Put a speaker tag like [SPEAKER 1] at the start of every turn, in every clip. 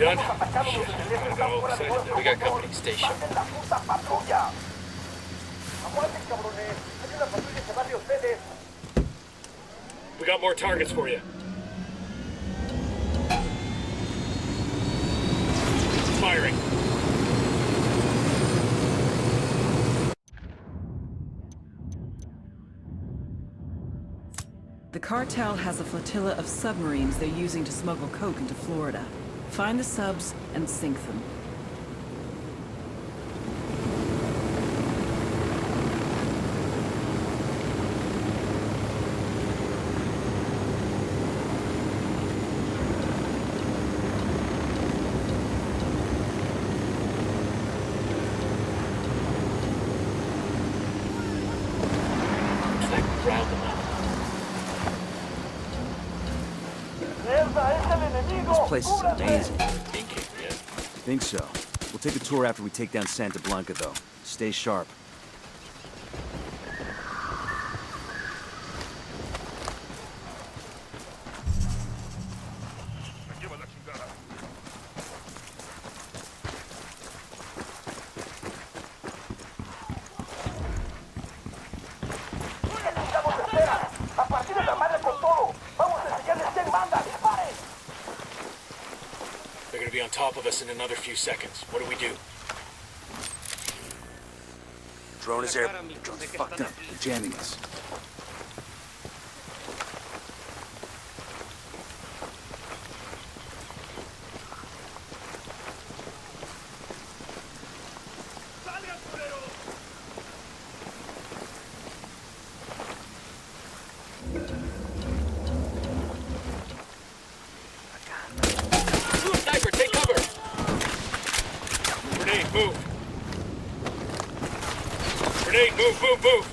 [SPEAKER 1] done? Shit. We got company station. We got more targets for you. Firing.
[SPEAKER 2] The cartel has a flotilla of submarines they're using to smuggle coke into Florida. Find the subs and sink them.
[SPEAKER 1] Looks like we round them up.
[SPEAKER 3] This place is amazing.
[SPEAKER 1] Thinking, yeah.
[SPEAKER 3] Think so. We'll take a tour after we take down Santa Blanca, though. Stay sharp.
[SPEAKER 1] They're gonna be on top of us in another few seconds. What do we do?
[SPEAKER 3] Drone is air. Drone's fucked up. They're jamming us.
[SPEAKER 1] Sniper, take cover! Grenade, move! Grenade, move, move, move!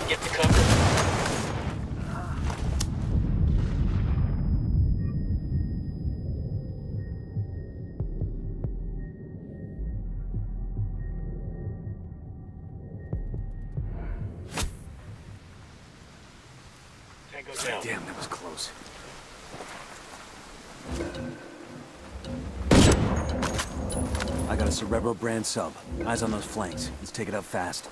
[SPEAKER 1] Get to cover. Tango down.
[SPEAKER 3] Damn, that was close. I got a Cerebro brand sub. Eyes on those flanks. Let's take it out fast.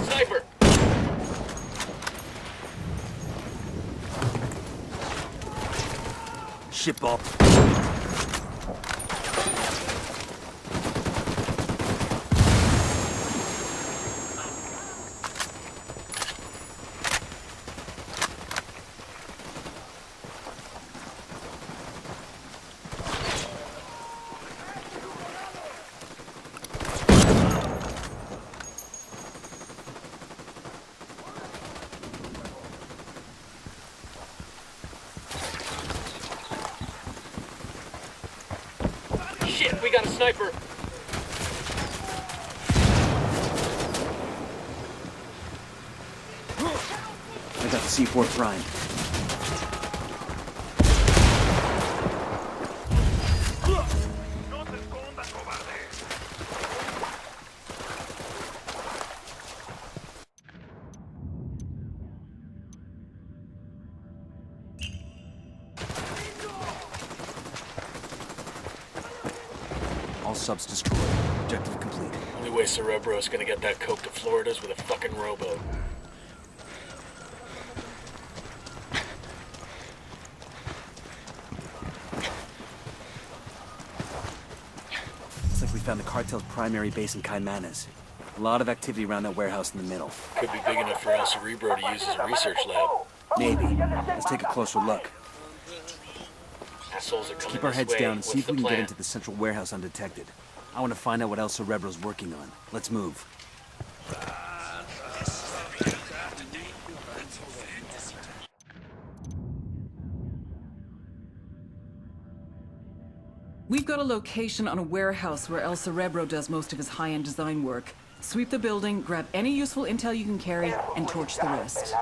[SPEAKER 1] Sniper!
[SPEAKER 3] Ship ball.
[SPEAKER 1] Shit, we got a sniper!
[SPEAKER 3] I got the C4 primed. All subs destroyed. Objective complete.
[SPEAKER 1] Only way Cerebro's gonna get that coke to Florida is with a fucking rowboat.
[SPEAKER 3] Looks like we found the cartel's primary base in Caimanes. A lot of activity around that warehouse in the middle.
[SPEAKER 1] Could be big enough for El Cerebro to use as a research lab.
[SPEAKER 3] Maybe. Let's take a closer look.
[SPEAKER 1] Assholes are coming
[SPEAKER 3] Keep our
[SPEAKER 1] this
[SPEAKER 3] heads
[SPEAKER 1] way.
[SPEAKER 3] down and see
[SPEAKER 1] What's
[SPEAKER 3] if we
[SPEAKER 1] the
[SPEAKER 3] can get
[SPEAKER 1] plan?
[SPEAKER 3] into the central warehouse undetected. I want to find out what El Cerebro's working on. Let's move.
[SPEAKER 2] We've got a location on a warehouse where El Cerebro does most of his high-end design work. Sweep the building, grab any useful intel you can carry, and torch the rest.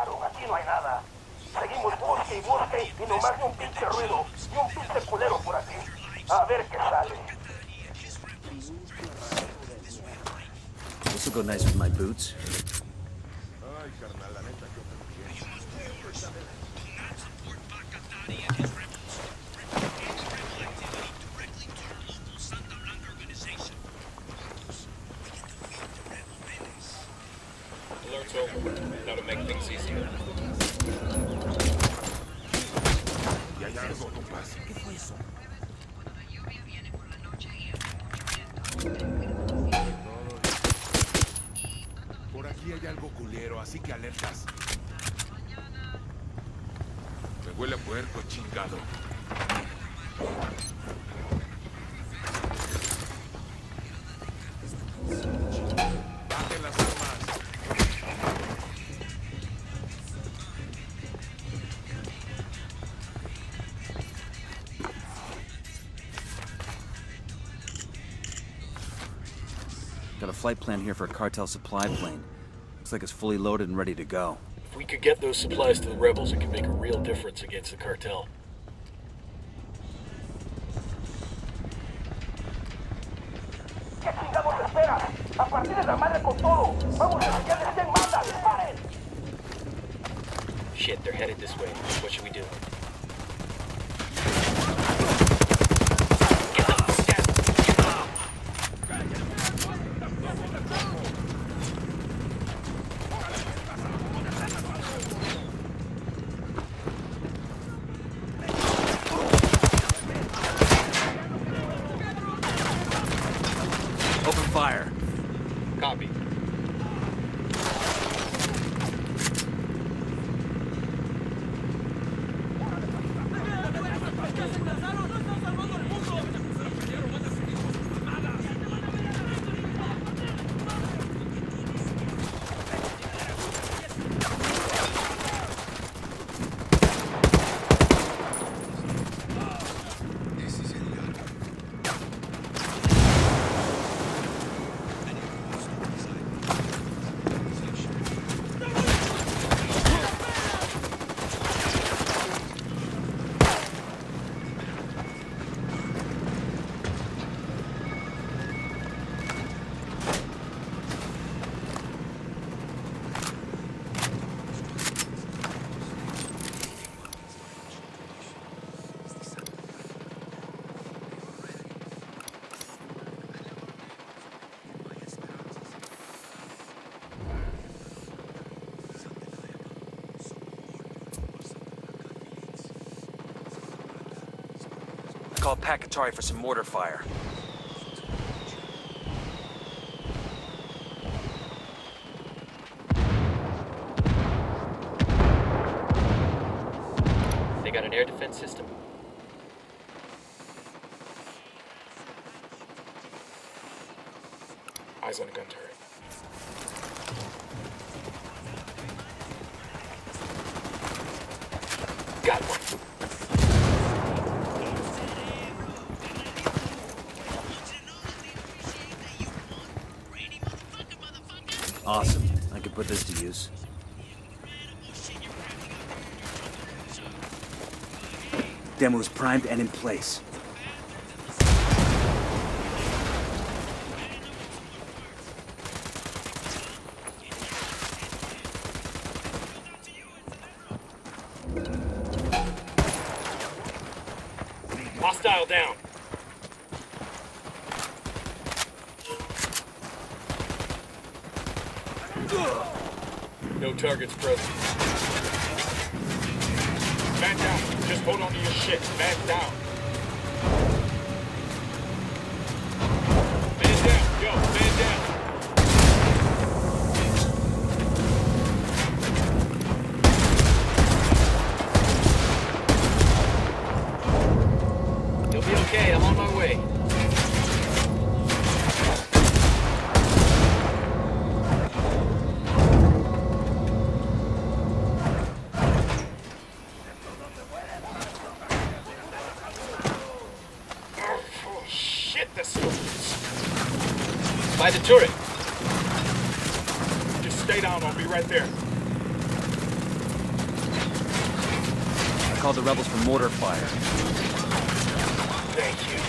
[SPEAKER 4] Seguimos busque y busque y nomás ni un pinche ruido, ni un pinche culero por aquí. A ver qué sale.
[SPEAKER 3] This will go nice with my boots.
[SPEAKER 1] Alert's over. Now to make things easier.
[SPEAKER 5] Y hay algo, compas. ¿Qué fue eso? Por aquí hay algo culero, así que alertas. Me huele a puerco, chingado. Bajen las armas.
[SPEAKER 3] Got a flight plan here for a cartel supply plane. Looks like it's fully loaded and ready to go.
[SPEAKER 1] If we could get those supplies to the rebels, it could make a real difference against the cartel.
[SPEAKER 4] ¿Qué chingados esperas? A partir de la madre con todo. Vamos a enseñarles quién manda. ¡Disparen!
[SPEAKER 1] Shit, they're headed this way. What should we do?
[SPEAKER 3] Open fire.
[SPEAKER 1] Copy.
[SPEAKER 3] Call Pakatari for some mortar fire.
[SPEAKER 1] They got an air defense system? Eyes on the gun turret. Got one.
[SPEAKER 3] Awesome. I could put this to use. Demo's primed and in place.
[SPEAKER 1] Hostile down. No targets present. Man down. Just hold on to your shit. Man down. Man down. Yo, man down. You'll be okay. I'm on my way. By the turret. Just stay down, I'll be right there.
[SPEAKER 3] I called the rebels for mortar fire.
[SPEAKER 1] Thank you.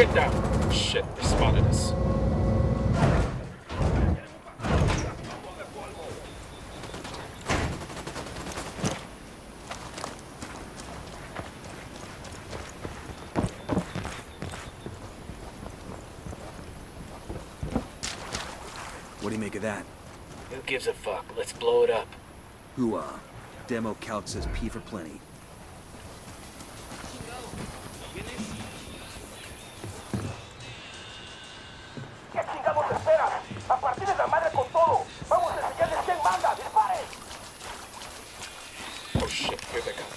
[SPEAKER 1] Get down! Shit, they spotted us.
[SPEAKER 3] What do you make of that?
[SPEAKER 1] Who gives a fuck? Let's blow it up.
[SPEAKER 3] Hooah. Demo calc says P for plenty.
[SPEAKER 4] ¿Qué chingados esperan? A partir de la madre con todo. Vamos a enseñarles quién manda. ¡Disparen!
[SPEAKER 1] Oh shit, here they come.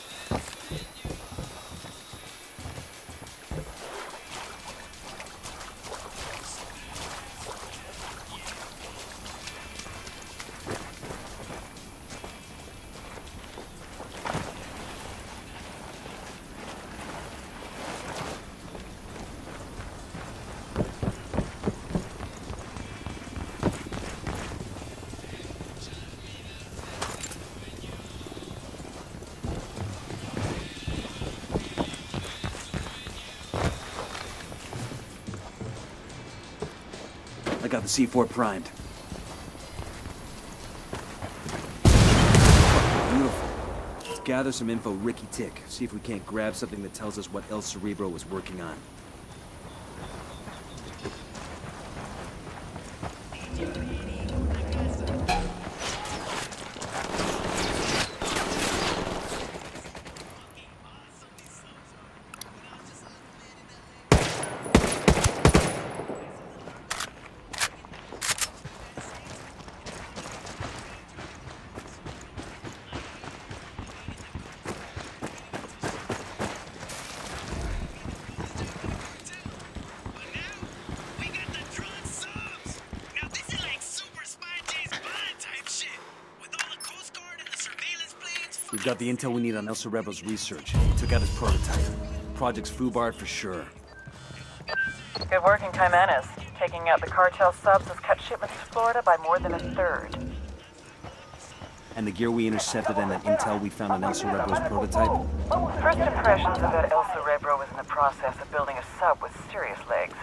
[SPEAKER 3] I got the C4 primed. Beautiful. Let's gather some info Ricky Tick. See if we can't grab something that tells us what El Cerebro was working on. We've got the intel we need on El Cerebro's research. We took out his prototype. Project's foobarred for sure.
[SPEAKER 2] Good work in Caymanas. Taking out the cartel subs has cut shipments to Florida by more than a third.
[SPEAKER 3] And the gear we intercepted and that intel we found on El Cerebro's prototype?
[SPEAKER 2] First impressions about El Cerebro is in the process of building a sub with serious legs.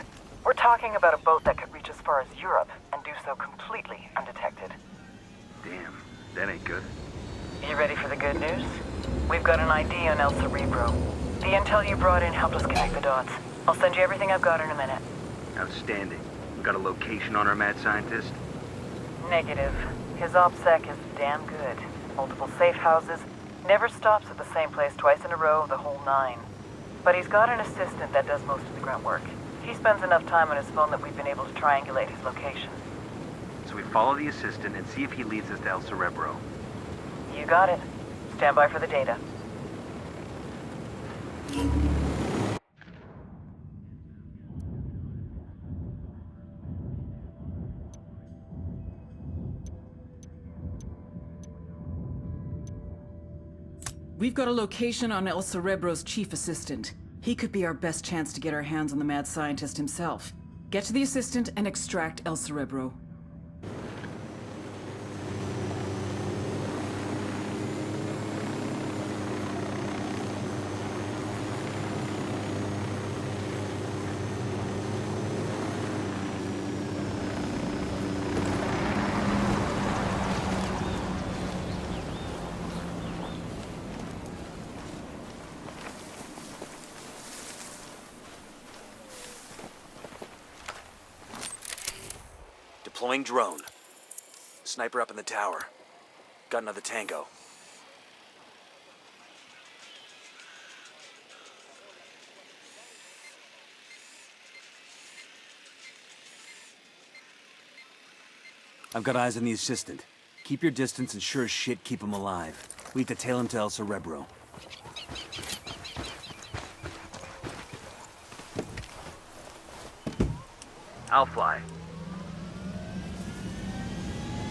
[SPEAKER 2] We're talking about a boat that could reach as far as Europe and do so completely undetected.
[SPEAKER 3] Damn, that ain't good.
[SPEAKER 2] You ready for the good news? We've got an ID on El Cerebro. The intel you brought in helped us connect the dots. I'll send you everything I've got in a minute.
[SPEAKER 3] Outstanding. We got a location on our mad scientist?
[SPEAKER 2] Negative. His OPSEC is damn good. Multiple safe houses. Never stops at the same place twice in a row, the whole nine. But he's got an assistant that does most of the grunt work. He spends enough time on his phone that we've been able to triangulate his location.
[SPEAKER 3] So we follow the assistant and see if he leads us to El Cerebro.
[SPEAKER 2] You got it. Stand by for the data. We've got a location on El Cerebro's chief assistant. He could be our best chance to get our hands on the mad scientist himself. Get to the assistant and extract El Cerebro.
[SPEAKER 3] Deploying drone. Sniper up in the tower. Got another tango. I've got eyes on the assistant. Keep your distance and sure as shit keep him alive. We need to tail him to El Cerebro. I'll fly.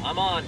[SPEAKER 1] I'm on.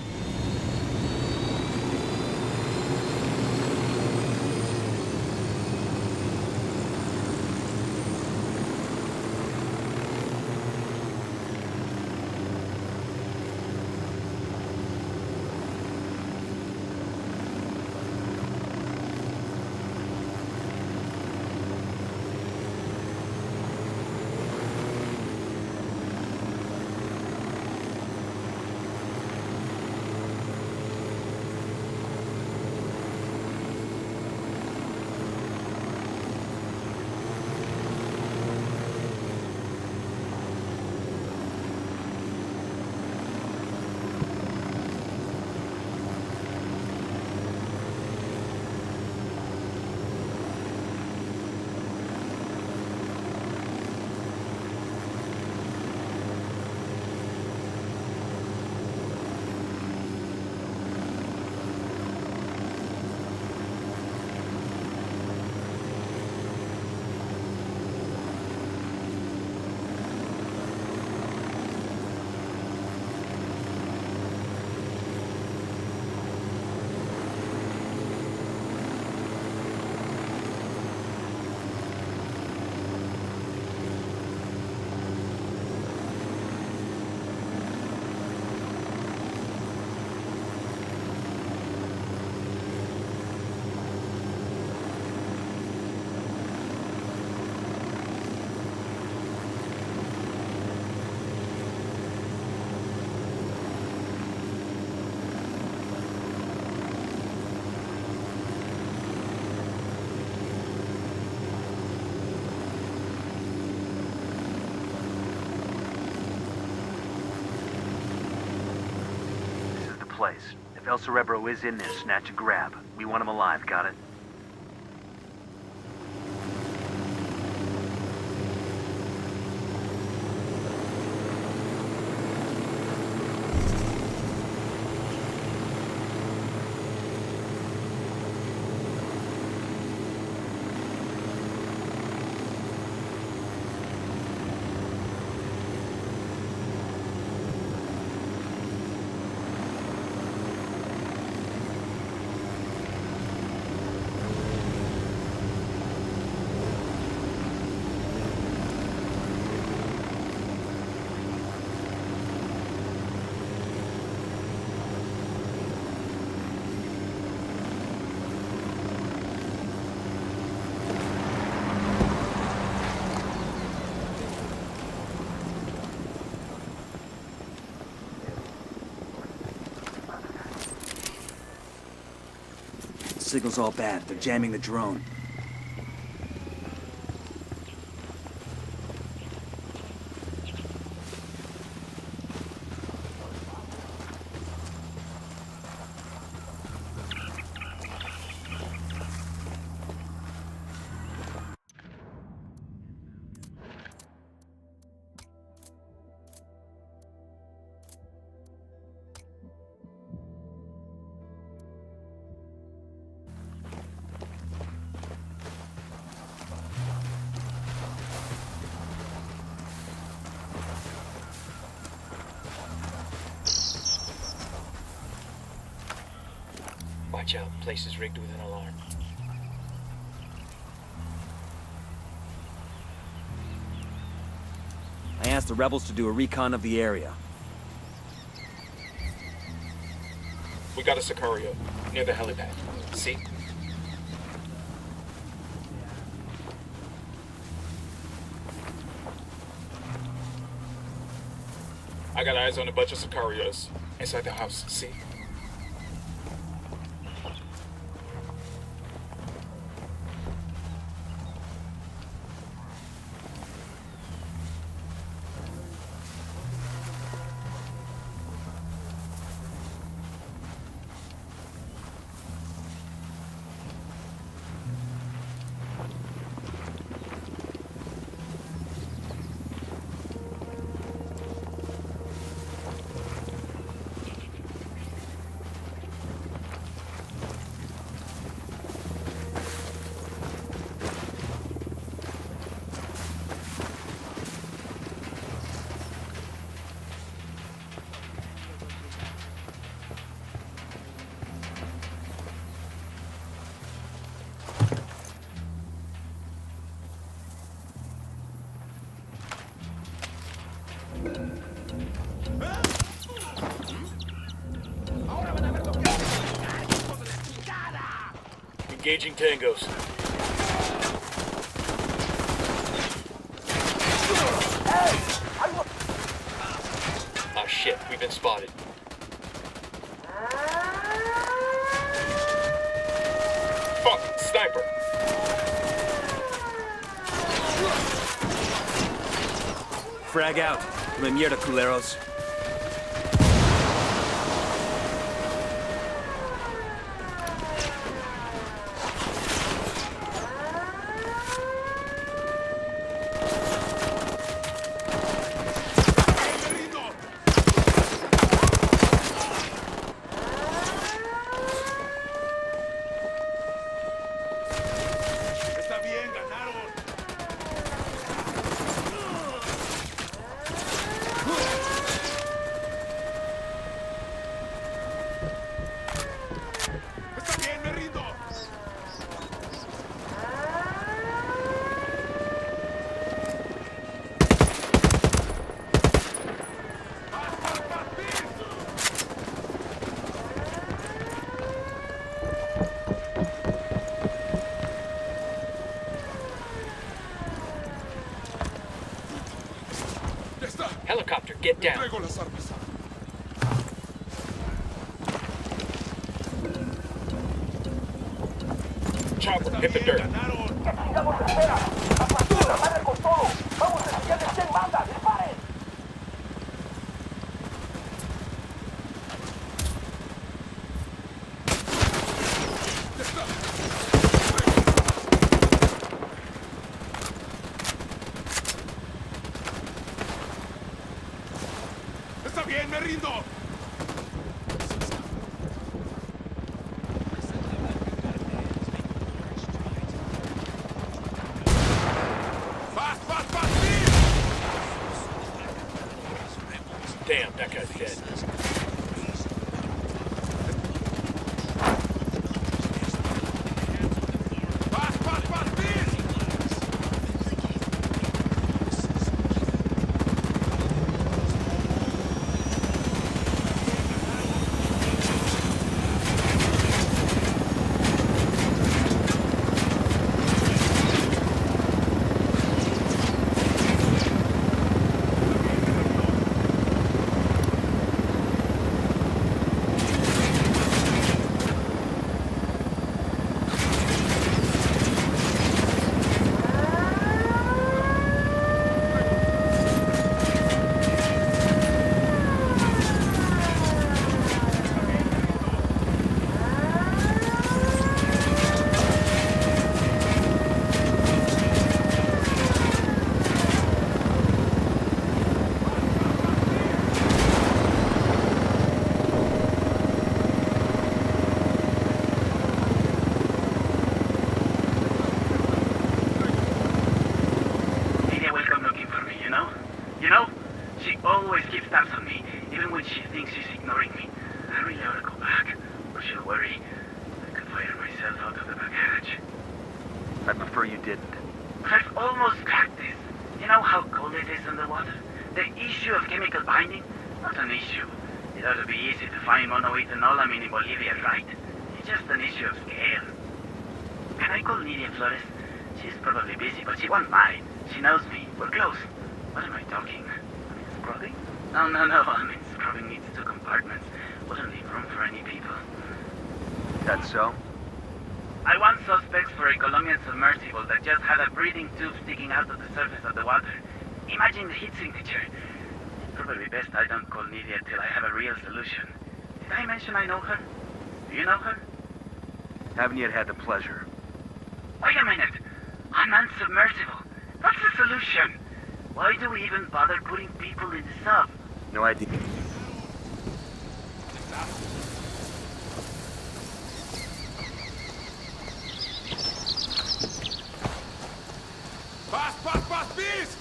[SPEAKER 3] place. If El Cerebro is in there, snatch and grab. We want him alive, got it? Signal's all bad. They're jamming the drone.
[SPEAKER 1] Watch out, place is rigged with an alarm.
[SPEAKER 3] I asked the rebels to do a recon of the area.
[SPEAKER 1] We got a Sicario near the helipad. See? I got eyes on a bunch of Sicarios inside the house. See? Engaging tangos. Ah shit, we've been spotted. Fuck, sniper.
[SPEAKER 3] Frag out. Come in mierda, culeros.
[SPEAKER 1] Helicopter, get down. Chopper, hit the dirt.
[SPEAKER 4] ¿Qué chingados espera? ¡A partir de la madre con todo! ¡Vamos a enseñarles quién manda! ¡Disparen!
[SPEAKER 3] prefer you didn't.
[SPEAKER 6] I've almost cracked this. You know how cold it is underwater? The issue of chemical binding? Not an issue. It ought to be easy to find monoethanolamine in Bolivia, right? It's just an issue of scale. Can I call Nidia Flores? She's probably busy, but she won't mind. She knows me. We're close. What am I talking? Scrubbing? No. I mean, scrubbing needs 2 compartments. Wouldn't leave room for any people.
[SPEAKER 3] That's so?
[SPEAKER 6] I want suspects for a Colombian submersible that just had a breathing tube sticking out of the surface of the water. Imagine the heat signature. It's probably best I don't call Nidia till I have a real solution. Did I mention I know her? Do you know her?
[SPEAKER 3] Haven't yet had the pleasure.
[SPEAKER 6] Wait a minute. Unmanned submersible. That's the solution. Why do we even bother putting people in the sub?
[SPEAKER 3] No idea.
[SPEAKER 5] Pass, please!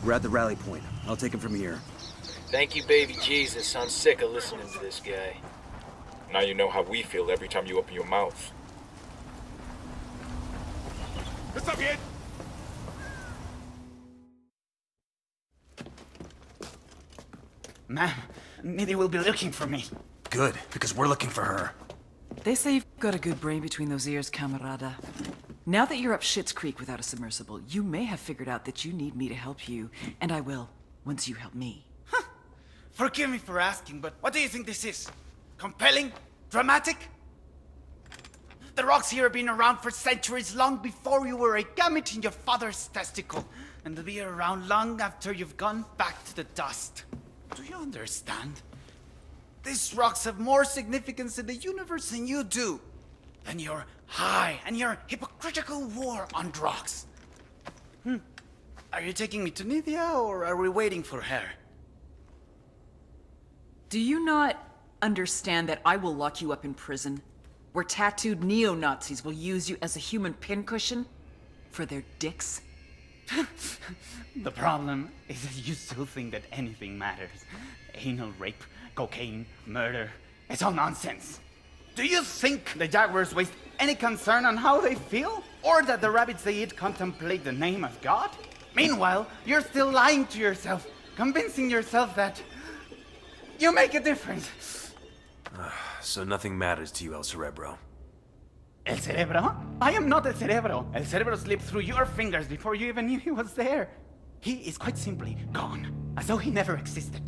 [SPEAKER 3] We're at the rally point. I'll take him from here.
[SPEAKER 1] Thank you, baby Jesus. I'm sick of listening to this guy. Now you know how we feel every time you open your mouth.
[SPEAKER 5] Está bien!
[SPEAKER 7] Ma'am, Nidia will be looking for me.
[SPEAKER 3] Good, because we're looking for her.
[SPEAKER 2] They say you've got a good brain between those ears, camarada. Now that you're up Schitt's Creek without a submersible, you may have figured out that you need me to help you, and I will, once you help me.
[SPEAKER 7] Forgive me for asking, but what do you think this is? Compelling? Dramatic? The rocks here have been around for centuries, long before you were a gamete in your father's testicle. And they'll be around long after you've gone back to the dust. Do you understand? These rocks have more significance in the universe than you do. Than your high and your hypocritical war on rocks. Are you taking me to Nidia, or are we waiting for her?
[SPEAKER 2] Do you not understand that I will lock you up in prison, where tattooed neo-Nazis will use you as a human pincushion for their dicks?
[SPEAKER 7] The problem is that you still think that anything matters. Anal rape, cocaine, murder, it's all nonsense. Do you think the jaguars waste any concern on how they feel? Or that the rabbits they eat contemplate the name of God? Meanwhile, you're still lying to yourself, convincing yourself that you make a difference.
[SPEAKER 3] So nothing matters to you, El Cerebro.
[SPEAKER 7] El Cerebro? I am not El Cerebro. El Cerebro slipped through your fingers before you even knew he was there. He is quite simply gone, as though he never existed.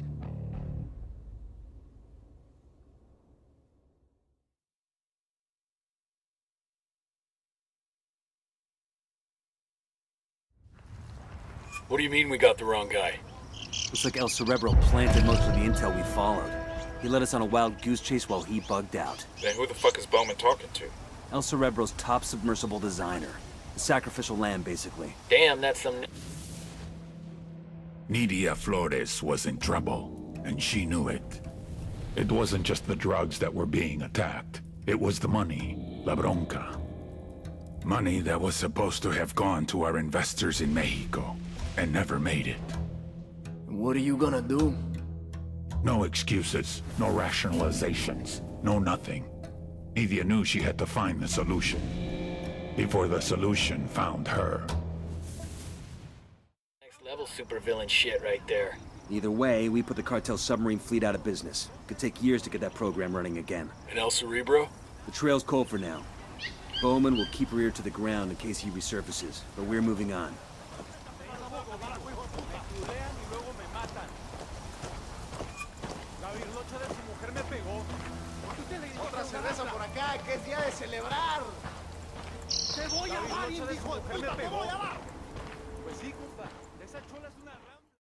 [SPEAKER 1] What do you mean we got the wrong guy?
[SPEAKER 3] Looks like El Cerebro planted most of the intel we followed. He led us on a wild goose chase while he bugged out.
[SPEAKER 1] Then who the fuck is Bowman talking to?
[SPEAKER 3] El Cerebro's top submersible designer. The sacrificial lamb, basically.
[SPEAKER 1] Damn, that's some...
[SPEAKER 5] Nidia Flores was in trouble, and she knew it. It wasn't just the drugs that were being attacked. It was the money, la bronca. Money that was supposed to have gone to our investors in Mexico, and never made it.
[SPEAKER 8] What are you gonna do?
[SPEAKER 5] No excuses, no rationalizations, no nothing. Nidia knew she had to find the solution, before the solution found her.
[SPEAKER 1] Next level supervillain shit right there.
[SPEAKER 3] Either way, we put the cartel submarine fleet out of business. Could take years to get that program running again.
[SPEAKER 1] And El Cerebro?
[SPEAKER 3] The trail's cold for now. Bowman will keep her ear to the ground in case he resurfaces, but we're moving on.
[SPEAKER 8] Otra cerveza por acá, que es día de celebrar. Te voy a dar, hijo de puta, te voy a dar.
[SPEAKER 7] Pues sí, compa. Esa chola es una...